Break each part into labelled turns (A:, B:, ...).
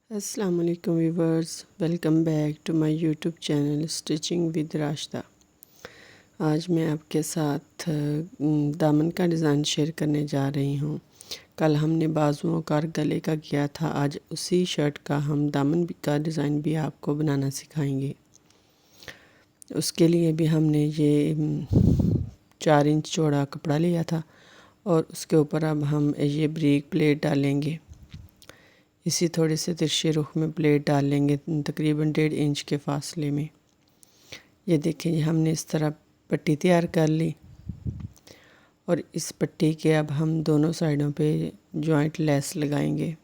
A: अस्सलाम वालेकुम viewers, welcome back to my YouTube channel stitching with Rashida. आज मैं आपके साथ दामन का डिज़ाइन शेयर करने जा रही हूँ। कल हमने बाजुओं का और गले का किया था, आज उसी शर्ट का हम दामन का डिज़ाइन भी आपको बनाना सिखाएंगे। उसके लिए भी हमने ये 4 इंच चौड़ा कपड़ा लिया था और उसके ऊपर अब हम ये ब्रीक प्लेट डालेंगे। इसी थोड़े से तिरछे रुख में प्लेट डाल लेंगे, तकरीबन 1.5 इंच के फासले में। ये देखिए, हमने इस तरह पट्टी तैयार कर ली और इस पट्टी के अब हम दोनों साइडों पे जॉइंट लेस लगाएंगे।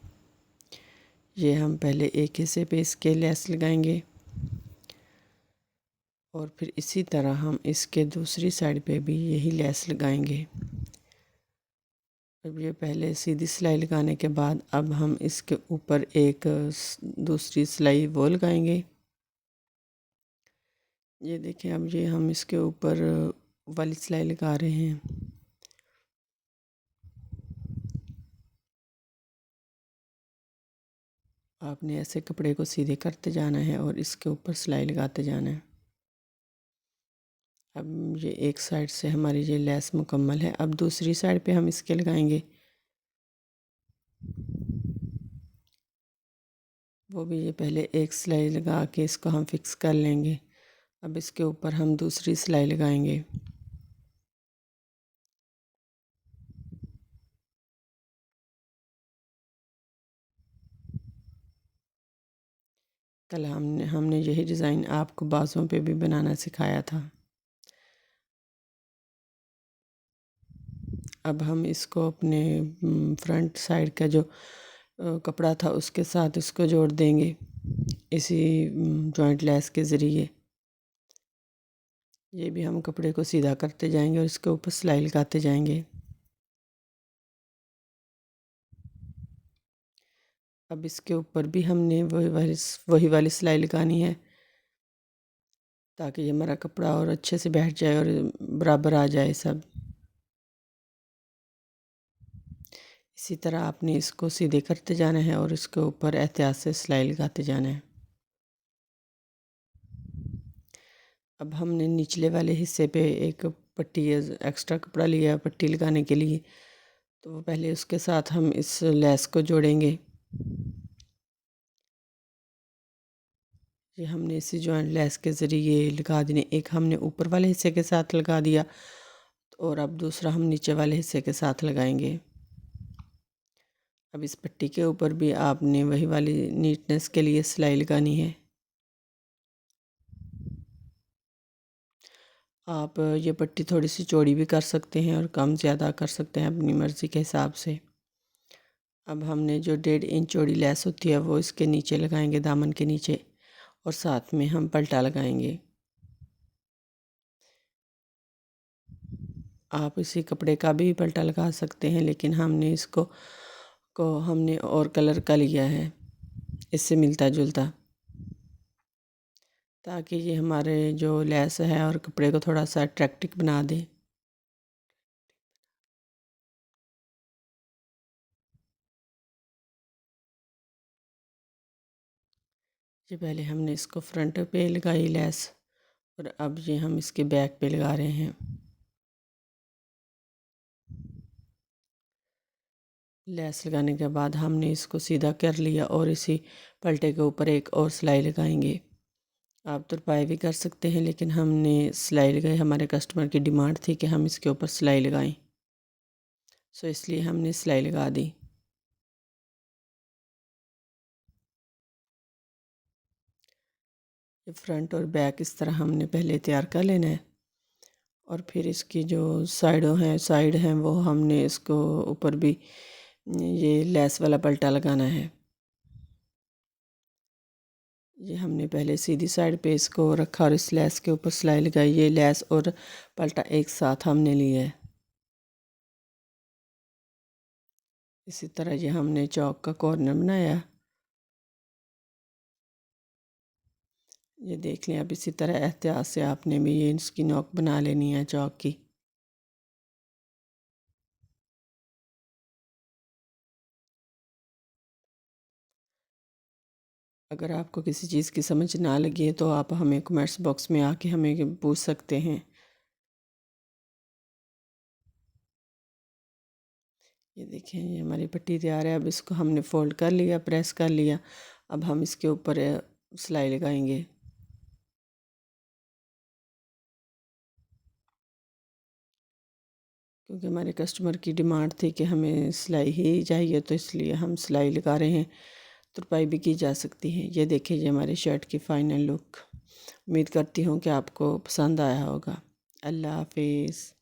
A: ये हम पहले एक हिस्से पे इसके लेस लगाएंगे और फिर इसी तरह हम इसके दूसरी साइड पे भी यही लेस लगाएंगे। अब ये पहले सीधी सिलाई लगाने के बाद अब हम इसके ऊपर एक दूसरी सिलाई वो लगाएंगे। ये देखें, अब ये हम इसके ऊपर वाली सिलाई लगा रहे हैं। आपने ऐसे कपड़े को सीधे करते जाना है और इसके ऊपर सिलाई लगाते जाना है। अब ये एक साइड से हमारी ये लेस मुकम्मल है। अब दूसरी साइड पे हम इसके लगाएंगे, वो भी ये पहले एक सिलाई लगा के इसको हम फिक्स कर लेंगे। अब इसके ऊपर हम दूसरी सिलाई लगाएंगे। कल हमने यही डिज़ाइन आपको बाजुओं पे भी बनाना सिखाया था। अब हम इसको अपने फ्रंट साइड का जो कपड़ा था उसके साथ इसको जोड़ देंगे इसी जॉइंट लेस के ज़रिए। ये भी हम कपड़े को सीधा करते जाएंगे और इसके ऊपर सिलाई लगाते जाएंगे। अब इसके ऊपर भी हमने वही वाली सिलाई लगानी है ताकि ये हमारा कपड़ा और अच्छे से बैठ जाए और बराबर आ जाए सब। इसी तरह आपने इसको सीधे करते जाना है और इसके ऊपर एहतियात से सिलाई लगाते जाना है। अब हमने निचले वाले हिस्से पे एक पट्टी एक्स्ट्रा कपड़ा लिया पट्टी लगाने के लिए, तो वो पहले उसके साथ हम इस लेस को जोड़ेंगे। ये हमने इसी जॉइंट लेस के ज़रिए लगा देने, एक हमने ऊपर वाले हिस्से के साथ लगा दिया और अब दूसरा हम नीचे वाले हिस्से के साथ लगाएंगे। अब इस पट्टी के ऊपर भी आपने वही वाली नीटनेस के लिए सिलाई लगानी है। आप ये पट्टी थोड़ी सी चौड़ी भी कर सकते हैं और कम ज़्यादा कर सकते हैं अपनी मर्ज़ी के हिसाब से। अब हमने जो 1.5 इंच चौड़ी लेस होती है वो इसके नीचे लगाएंगे, दामन के नीचे, और साथ में हम पल्टा लगाएंगे। आप इसी कपड़े का भी पल्टा लगा सकते हैं, लेकिन हमने इसको हमने और कलर का लिया है, इससे मिलता जुलता, ताकि ये हमारे जो लेस है और कपड़े को थोड़ा सा अट्रैक्टिव बना दे। ये पहले हमने इसको फ्रंट पे लगाई लेस और अब ये हम इसके बैक पे लगा रहे हैं। लेस लगाने के बाद हमने इसको सीधा कर लिया और इसी पलटे के ऊपर एक और सिलाई लगाएंगे। आप तुरपाई भी कर सकते हैं, लेकिन हमने सिलाई लगाई, हमारे कस्टमर की डिमांड थी कि हम इसके ऊपर सिलाई लगाएं, सो इसलिए हमने सिलाई लगा दी। ये फ्रंट और बैक इस तरह हमने पहले तैयार कर लेना है और फिर इसकी जो साइड हैं वो हमने इसको ऊपर भी ये लेस वाला पल्टा लगाना है। ये हमने पहले सीधी साइड पे इसको रखा और इस लेस के ऊपर सिलाई लगाई। ये लेस और पल्टा एक साथ हमने लिया है। इसी तरह ये हमने चौक का कॉर्नर बनाया। ये देख लें, अब इसी तरह एहतियात से आपने भी ये इसकी नोक बना लेनी है चौक की। अगर आपको किसी चीज़ की समझ ना लगे तो आप हमें कमेंट्स बॉक्स में आके हमें पूछ सकते हैं। ये देखें, ये हमारी पट्टी तैयार है। अब इसको हमने फोल्ड कर लिया, प्रेस कर लिया। अब हम इसके ऊपर सिलाई लगाएंगे। क्योंकि हमारे कस्टमर की डिमांड थी कि हमें सिलाई ही चाहिए, तो इसलिए हम सिलाई लगा रहे हैं। तुरपाई भी की जा सकती है। ये देखिए, ये हमारी शर्ट की फ़ाइनल लुक। उम्मीद करती हूँ कि आपको पसंद आया होगा। अल्लाह हाफिज़।